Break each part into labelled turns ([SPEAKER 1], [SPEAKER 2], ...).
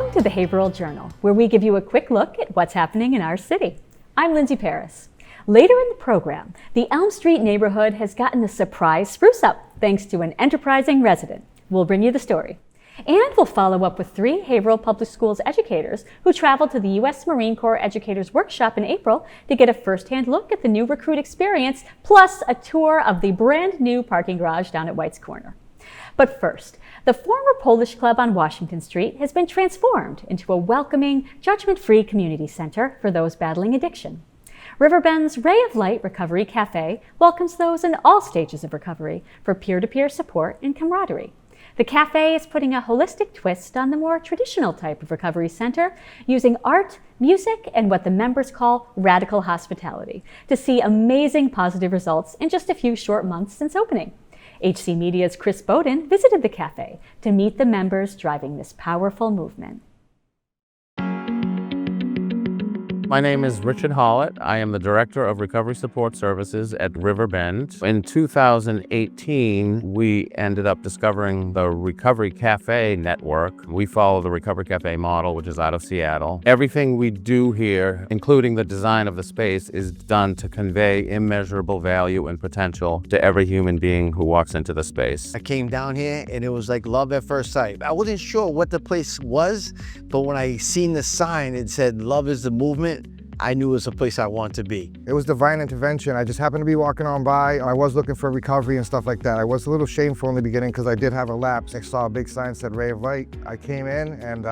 [SPEAKER 1] Welcome to the Haverhill Journal, where we give you a quick look at what's happening in our city. I'm Lindsay Parris. Later in the program, the Elm Street neighborhood has gotten a surprise spruce up thanks to an enterprising resident. We'll bring you the story. And we'll follow up with 3 Haverhill Public Schools educators who traveled to the U.S. Marine Corps Educators Workshop in April to get a first-hand look at the new recruit experience, plus a tour of the brand new parking garage down at White's Corner. But first, the former Polish Club on Washington Street has been transformed into a welcoming, judgment-free community center for those battling addiction. Riverbend's Ray of Light Recovery Cafe welcomes those in all stages of recovery for peer-to-peer support and camaraderie. The cafe is putting a holistic twist on the more traditional type of recovery center, using art, music, and what the members call radical hospitality to see amazing positive results in just a few short months since opening. HC Media's Chris Bowden visited the cafe to meet the members driving this powerful movement.
[SPEAKER 2] My name is Richard Hollett. I am the Director of Recovery Support Services at Riverbend. In 2018, we ended up discovering the Recovery Cafe network. We follow the Recovery Cafe model, which is out of Seattle. Everything we do here, including the design of the space, is done to convey immeasurable value and potential to every human being who walks into the space.
[SPEAKER 3] I came down here and it was like love at first sight. I wasn't sure what the place was, but when I seen the sign, it said love is the movement. I knew it was a place I wanted to be.
[SPEAKER 4] It was divine intervention. I just happened to be walking on by. I was looking for recovery and stuff like that. I was a little shameful in the beginning because I did have a lapse. I saw a big sign that said Ray of Light. I came in and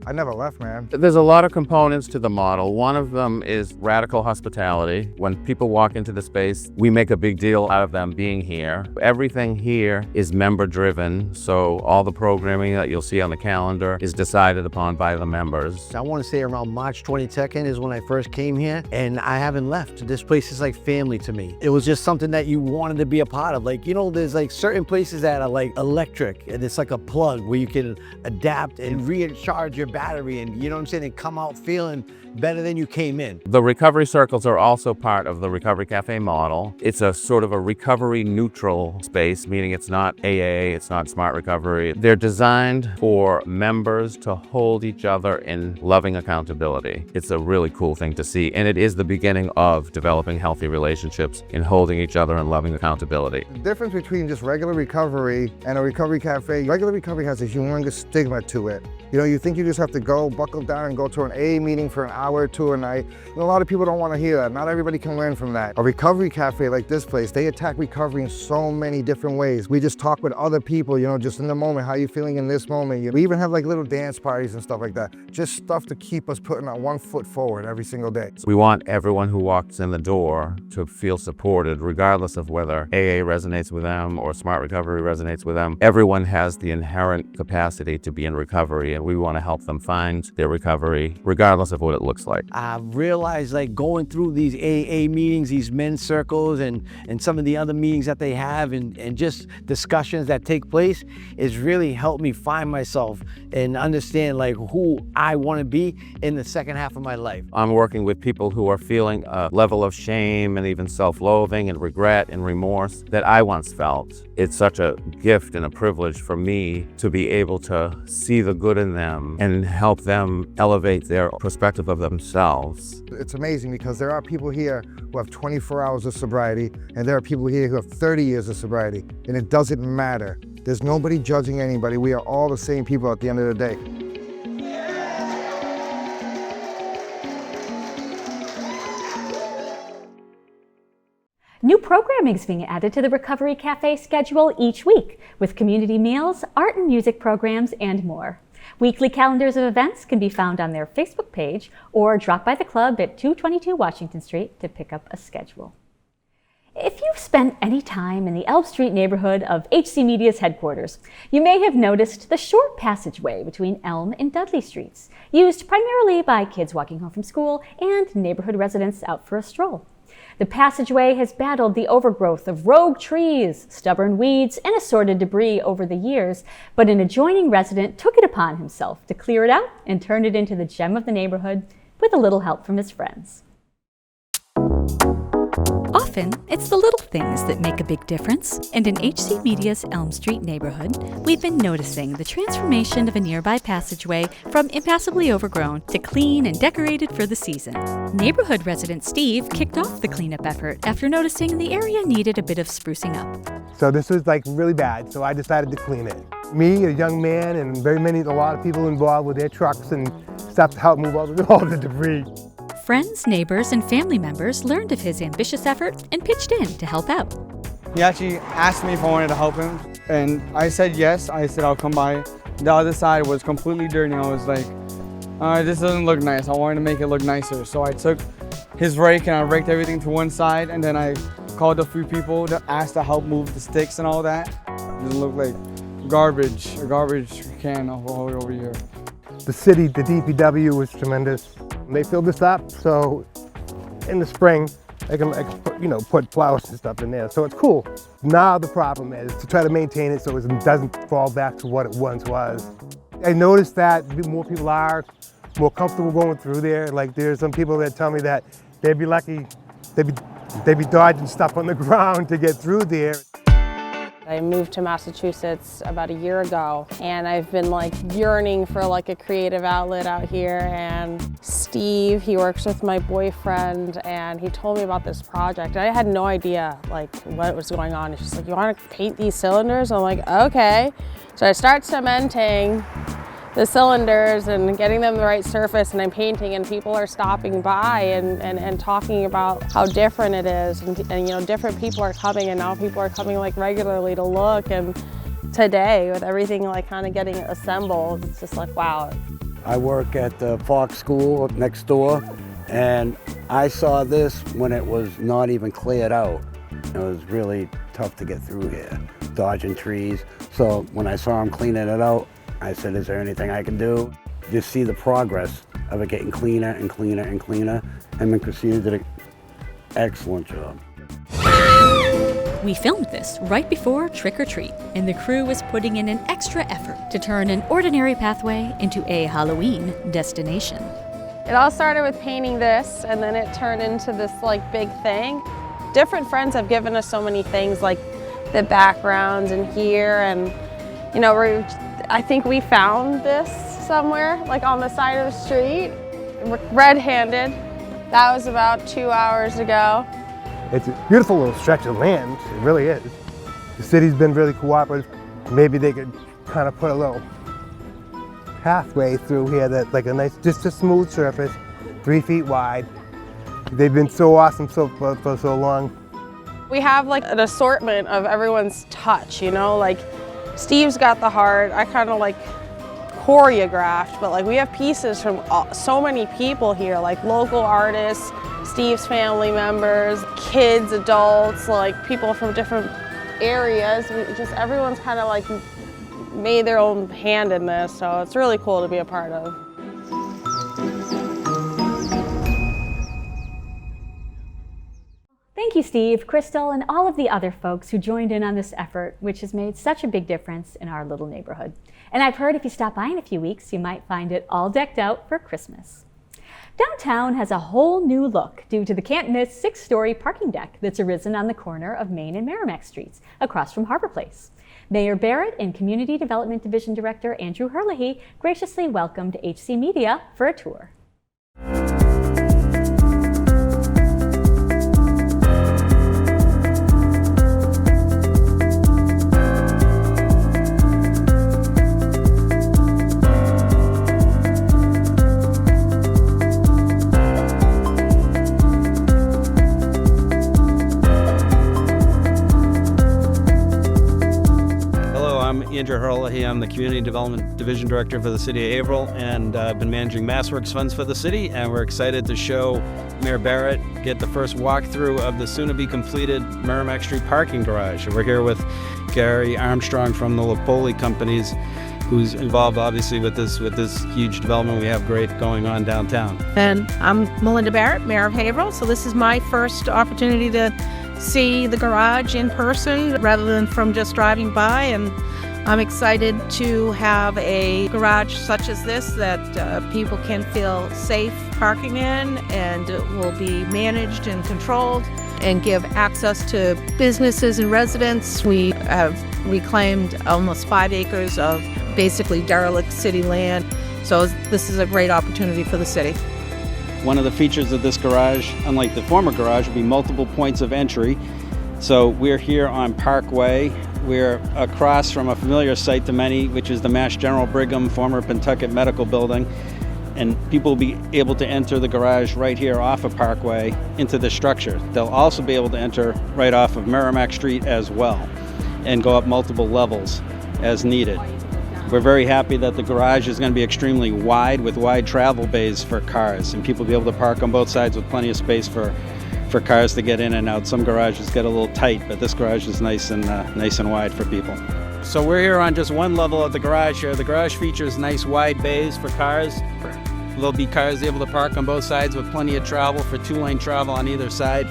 [SPEAKER 4] I never left, man.
[SPEAKER 2] There's a lot of components to the model. One of them is radical hospitality. When people walk into the space, we make a big deal out of them being here. Everything here is member-driven, so all the programming that you'll see on the calendar is decided upon by the members.
[SPEAKER 3] I want to say around March 22nd is when I first came here, and I haven't left. This place is like family to me. It was just something that you wanted to be a part of. Like, you know, there's like certain places that are like electric, and it's like a plug where you can adapt and recharge your battery, and you know what I'm saying, and come out feeling better than you came in.
[SPEAKER 2] The recovery circles are also part of the Recovery Cafe model. It's a sort of a recovery neutral space, meaning it's not AA, it's not smart recovery. They're designed for members to hold each other in loving accountability. It's a really cool thing to see, and it is the beginning of developing healthy relationships in holding each other in loving accountability.
[SPEAKER 4] The difference between just regular recovery and a recovery cafe, regular recovery has a humongous stigma to it. You know, you think you just have to go, buckle down and go to an AA meeting for an hour or two a night. You know, a lot of people don't want to hear that. Not everybody can learn from that. A recovery cafe like this place, they attack recovery in so many different ways. We just talk with other people, you know, just in the moment, how you feeling in this moment. We even have like little dance parties and stuff like that. Just stuff to keep us putting our one foot forward every single day.
[SPEAKER 2] We want everyone who walks in the door to feel supported, regardless of whether AA resonates with them or smart recovery resonates with them. Everyone has the inherent capacity to be in recovery, and we want to help them find their recovery, regardless of what it looks like.
[SPEAKER 3] I realized, like, going through these AA meetings, these men's circles, and some of the other meetings that they have, and just discussions that take place, is really helped me find myself and understand like who I want to be in the second half of my life.
[SPEAKER 2] I'm working with people who are feeling a level of shame and even self-loathing and regret and remorse that I once felt. It's such a gift and a privilege for me to be able to see the good in them and help them elevate their perspective of themselves.
[SPEAKER 4] It's amazing because there are people here who have 24 hours of sobriety, and there are people here who have 30 years of sobriety, and it doesn't matter. There's nobody judging anybody. We are all the same people at the end of the day.
[SPEAKER 1] New programming is being added to the Recovery Cafe schedule each week, with community meals, art and music programs, and more. Weekly calendars of events can be found on their Facebook page, or drop by the club at 222 Washington Street to pick up a schedule. If you've spent any time in the Elm Street neighborhood of HC Media's headquarters, you may have noticed the short passageway between Elm and Dudley Streets, used primarily by kids walking home from school and neighborhood residents out for a stroll. The passageway has battled the overgrowth of rogue trees, stubborn weeds, and assorted debris over the years, but an adjoining resident took it upon himself to clear it out and turn it into the gem of the neighborhood with a little help from his friends. Often, it's the little things that make a big difference, and in HC Media's Elm Street neighborhood, we've been noticing the transformation of a nearby passageway from impassably overgrown to clean and decorated for the season. Neighborhood resident Steve kicked off the cleanup effort after noticing the area needed a bit of sprucing up.
[SPEAKER 5] So this was like really bad, so I decided to clean it. Me, a young man, and a lot of people involved with their trucks and stuff to help move all the debris.
[SPEAKER 1] Friends, neighbors, and family members learned of his ambitious effort and pitched in to help out.
[SPEAKER 6] He actually asked me if I wanted to help him, and I said yes. I said I'll come by. The other side was completely dirty, and I was like, this doesn't look nice. I wanted to make it look nicer. So I took his rake and I raked everything to one side, and then I called a few people to ask to help move the sticks and all that. It doesn't look like garbage, a garbage can all over here.
[SPEAKER 5] The city, the DPW was tremendous. They filled this up, so in the spring, I can put flowers and stuff in there, so it's cool. Now the problem is to try to maintain it so it doesn't fall back to what it once was. I noticed that more people are more comfortable going through there. Like there's some people that tell me that they'd be lucky, they'd be dodging stuff on the ground to get through there.
[SPEAKER 7] I moved to Massachusetts about a year ago, and I've been like yearning for like a creative outlet out here. And Steve, he works with my boyfriend, and he told me about this project. I had no idea like what was going on. He's just like, you want to paint these cylinders? I'm like, okay. So I start cementing the cylinders and getting them the right surface, and I'm painting, and people are stopping by and talking about how different it is, and different people are coming, and now people are coming like regularly to look. And today, with everything like kind of getting assembled, it's just like, wow.
[SPEAKER 3] I work at the Fox School next door, and I saw this when it was not even cleared out. It was really tough to get through here, dodging trees. So when I saw him cleaning it out, I said, is there anything I can do? Just see the progress of it getting cleaner and cleaner and cleaner. Him and Christina did an excellent job.
[SPEAKER 1] We filmed this right before Trick or Treat, and the crew was putting in an extra effort to turn an ordinary pathway into a Halloween destination.
[SPEAKER 7] It all started with painting this, and then it turned into this like big thing. Different friends have given us so many things, like the backgrounds in here, and I think we found this somewhere, like on the side of the street, red-handed. That was about 2 hours ago.
[SPEAKER 5] It's a beautiful little stretch of land, it really is. The city's been really cooperative. Maybe they could kind of put a little pathway through here that's like a nice, just a smooth surface, 3 feet wide. They've been so awesome for so long.
[SPEAKER 7] We have like an assortment of everyone's touch, like Steve's got the heart, I kind of like choreographed, but like we have pieces from so many people here, like local artists, Steve's family members, kids, adults, like people from different areas. Everyone's kind of like made their own hand in this, so it's really cool to be a part of.
[SPEAKER 1] Thank you, Steve, Crystal, and all of the other folks who joined in on this effort, which has made such a big difference in our little neighborhood. And I've heard if you stop by in a few weeks, you might find it all decked out for Christmas. Downtown has a whole new look due to the can't-miss 6-story parking deck that's arisen on the corner of Main and Merrimack Streets, across from Harbor Place. Mayor Barrett and Community Development Division Director Andrew Herlihy graciously welcomed HC Media for a tour.
[SPEAKER 8] Andrew Herlihy. I'm the Community Development Division Director for the City of Haverhill, and I've been managing MassWorks funds for the city, and we're excited to show Mayor Barrett get the first walkthrough of the soon-to-be-completed Merrimack Street parking garage. We're here with Gary Armstrong from the Lapoli Companies, who's involved obviously with this huge development we have great going on downtown.
[SPEAKER 9] And I'm Melinda Barrett, Mayor of Haverhill, so this is my first opportunity to see the garage in person rather than from just driving by, and I'm excited to have a garage such as this that people can feel safe parking in, and it will be managed and controlled. and give access to businesses and residents. We have reclaimed almost 5 acres of basically derelict city land. So this is a great opportunity for the city.
[SPEAKER 8] One of the features of this garage, unlike the former garage, will be multiple points of entry. So we're here on Parkway. We're across from a familiar sight to many, which is the Mass General Brigham, former Pentucket Medical Building. And people will be able to enter the garage right here off of Parkway into the structure. They'll also be able to enter right off of Merrimack Street as well and go up multiple levels as needed. We're very happy that the garage is going to be extremely wide with wide travel bays for cars, and people will be able to park on both sides with plenty of space for cars to get in and out. Some garages get a little tight, but this garage is nice and wide for people. So we're here on just one level of the garage here. The garage features nice wide bays for cars. There'll be cars able to park on both sides with plenty of travel for 2-lane travel on either side.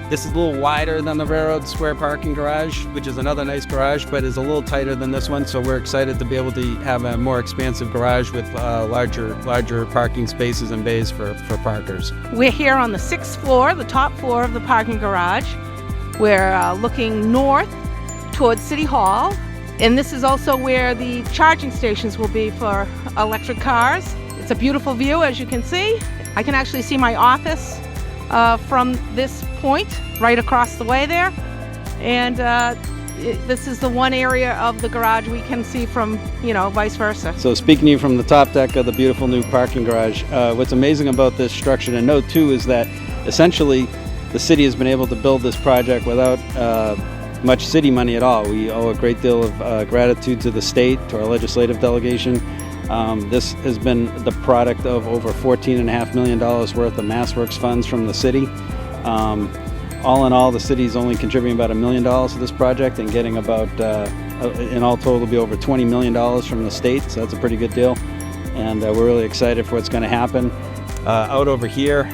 [SPEAKER 8] This is a little wider than the Railroad Square parking garage, which is another nice garage, but is a little tighter than this one. So we're excited to be able to have a more expansive garage with larger parking spaces and bays for parkers.
[SPEAKER 9] We're here on the 6th floor, the top floor of the parking garage. We're looking north towards City Hall. And this is also where the charging stations will be for electric cars. It's a beautiful view, as you can see. I can actually see my office from this point, right across the way there. And this is the one area of the garage we can see from, vice versa.
[SPEAKER 8] So speaking to you from the top deck of the beautiful new parking garage, what's amazing about this structure to note too is that essentially the city has been able to build this project without much city money at all. We owe a great deal of gratitude to the state, to our legislative delegation. This has been the product of over $14.5 million worth of MassWorks funds from the city. All in all, the city's only contributing about $1 million to this project and getting about, in all total, it'll be over $20 million from the state, so that's a pretty good deal. And we're really excited for what's going to happen. Out over here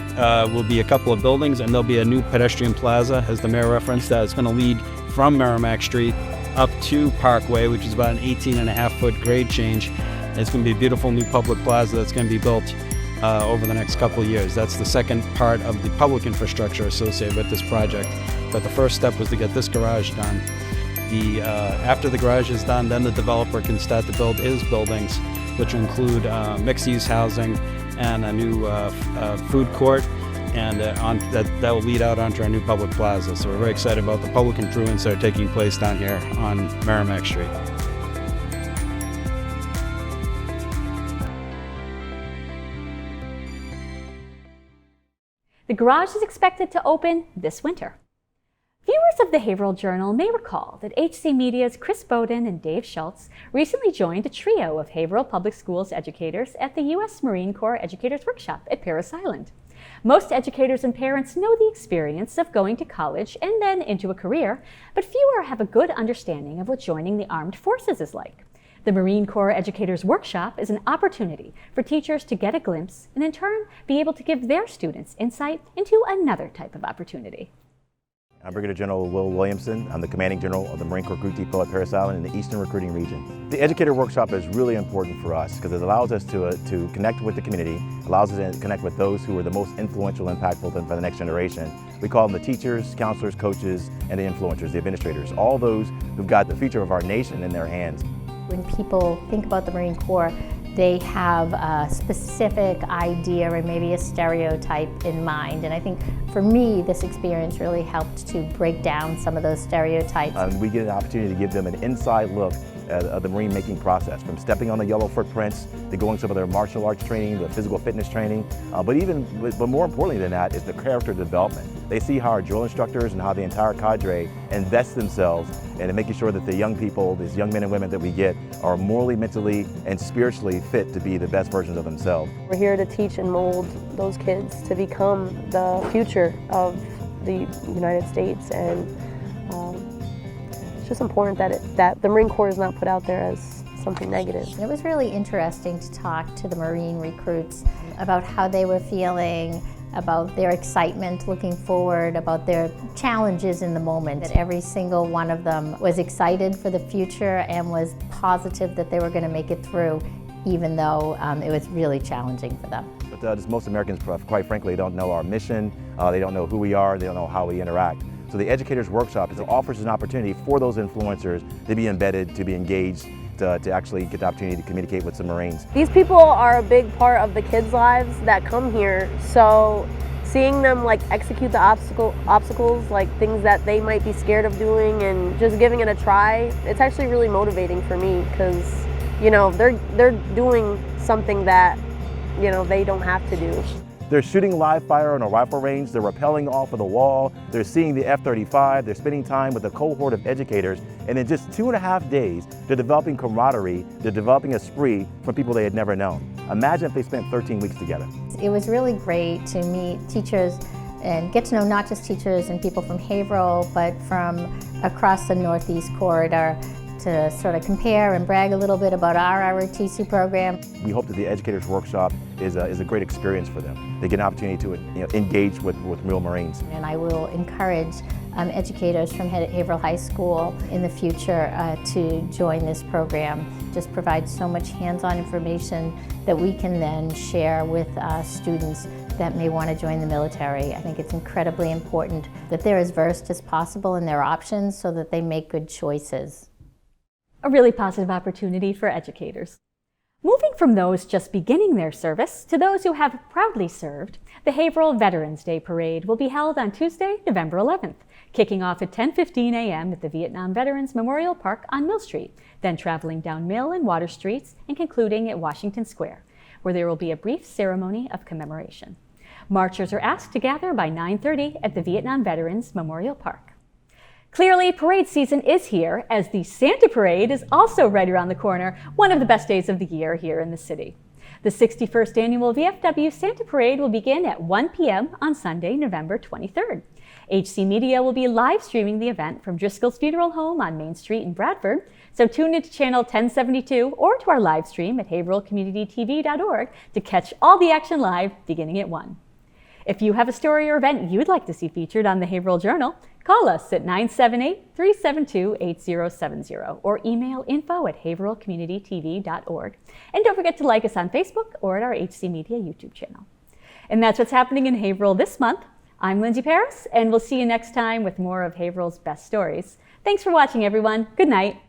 [SPEAKER 8] will be a couple of buildings, and there'll be a new pedestrian plaza, as the mayor referenced, that's going to lead from Merrimack Street up to Parkway, which is about an 18.5-foot grade change. It's going to be a beautiful new public plaza that's going to be built over the next couple of years. That's the second part of the public infrastructure associated with this project. But the first step was to get this garage done. After the garage is done, then the developer can start to build his buildings, which will include mixed-use housing and a new food court, and that will lead out onto our new public plaza. So we're very excited about the public improvements that are taking place down here on Merrimack Street.
[SPEAKER 1] The garage is expected to open this winter. Viewers of the Haverhill Journal may recall that HC Media's Chris Bowden and Dave Schultz recently joined a trio of Haverhill Public Schools educators at the U.S. Marine Corps Educators Workshop at Parris Island. Most educators and parents know the experience of going to college and then into a career, but fewer have a good understanding of what joining the armed forces is like. The Marine Corps Educators Workshop is an opportunity for teachers to get a glimpse and in turn be able to give their students insight into another type of opportunity.
[SPEAKER 10] I'm Brigadier General Will Williamson. I'm the Commanding General of the Marine Corps Recruit Depot at Parris Island in the Eastern Recruiting Region. The Educator Workshop is really important for us because it allows us to connect with the community, allows us to connect with those who are the most influential, impactful for the next generation. We call them the teachers, counselors, coaches, and the influencers, the administrators, all those who've got the future of our nation in their hands.
[SPEAKER 11] When people think about the Marine Corps, they have a specific idea or maybe a stereotype in mind. And I think for me, this experience really helped to break down some of those stereotypes.
[SPEAKER 10] We get an opportunity to give them an inside look at the Marine making process, from stepping on the yellow footprints to going some of their martial arts training, the physical fitness training, but more importantly than that is the character development. They see how our drill instructors and how the entire cadre invest themselves in making sure that the young people, these young men and women that we get, are morally, mentally, and spiritually fit to be the best versions of themselves.
[SPEAKER 12] We're here to teach and mold those kids to become the future of the United States, and it's just important that the Marine Corps is not put out there as something negative.
[SPEAKER 11] It was really interesting to talk to the Marine recruits about how they were feeling, about their excitement looking forward, about their challenges in the moment. That every single one of them was excited for the future and was positive that they were going to make it through, even though it was really challenging for them.
[SPEAKER 10] But most Americans, quite frankly, don't know our mission, They don't know who we are. They don't know how we interact. So the Educators Workshop offers an opportunity for those influencers to be embedded, to be engaged, to actually get the opportunity to communicate with some Marines.
[SPEAKER 12] These people are a big part of the kids' lives that come here, so seeing them like execute the obstacles, like things that they might be scared of doing, and just giving it a try, it's actually really motivating for me, because you know they're doing something that they don't have to do.
[SPEAKER 10] They're shooting live fire on a rifle range, they're rappelling off of the wall, they're seeing the F-35, they're spending time with a cohort of educators, and in just 2.5 days, they're developing camaraderie, they're developing esprit from people they had never known. Imagine if they spent 13 weeks together.
[SPEAKER 11] It was really great to meet teachers and get to know not just teachers and people from Haverhill, but from across the Northeast corridor, to sort of compare and brag a little bit about our ROTC program.
[SPEAKER 10] We hope that the Educators Workshop is a great experience for them. They get an opportunity to engage with real Marines.
[SPEAKER 11] And I will encourage educators from Haverhill High School in the future to join this program. Just provides so much hands-on information that we can then share with students that may want to join the military. I think it's incredibly important that they're as versed as possible in their options so that they make good choices.
[SPEAKER 1] A really positive opportunity for educators. Moving from those just beginning their service to those who have proudly served, the Haverhill Veterans Day Parade will be held on Tuesday, November 11th, kicking off at 10:15 a.m. at the Vietnam Veterans Memorial Park on Mill Street, then traveling down Mill and Water Streets and concluding at Washington Square, where there will be a brief ceremony of commemoration. Marchers are asked to gather by 9:30 at the Vietnam Veterans Memorial Park. Clearly, parade season is here, as the Santa Parade is also right around the corner, one of the best days of the year here in the city. The 61st annual VFW Santa Parade will begin at 1 p.m. on Sunday, November 23rd. HC Media will be live streaming the event from Driscoll's Funeral Home on Main Street in Bradford, so tune into channel 1072 or to our live stream at haverhillcommunitytv.org to catch all the action live beginning at 1. If you have a story or event you'd like to see featured on the Haverhill Journal, call us at 978-372-8070 or email info@haverhillcommunitytv.org. And don't forget to like us on Facebook or at our HC Media YouTube channel. And that's what's happening in Haverhill this month. I'm Lindsay Parris, and we'll see you next time with more of Haverhill's best stories. Thanks for watching, everyone. Good night.